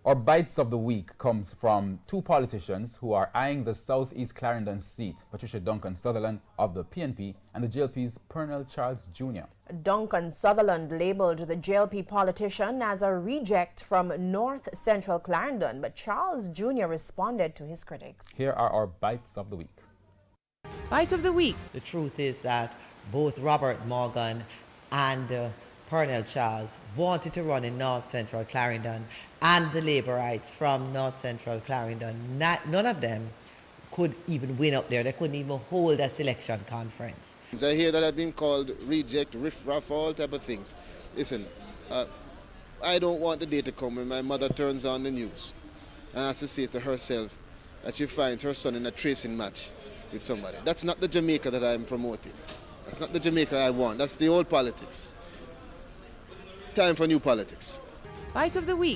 Our Bites of the Week comes from two politicians who are eyeing the Southeast Clarendon seat, Patricia Duncan Sutherland of the PNP and the JLP's Pernell Charles Jr. Duncan Sutherland labeled the JLP politician as a reject from North Central Clarendon, but Charles Jr. responded to his critics. Here are our Bites of the Week. Bites of the Week. The truth is that both Robert Morgan and Pernell Charles wanted to run in North Central Clarendon, and the Labourites from North Central Clarendon, none of them could even win up there. They couldn't even hold a selection conference. I hear that I've been called reject, riff-raff, all type of things. Listen, I don't want the day to come when my mother turns on the news and has to say to herself that she finds her son in a tracing match with somebody. That's not the Jamaica that I'm promoting. That's not the Jamaica I want. That's the old politics. Time for new politics. Bites of the Week.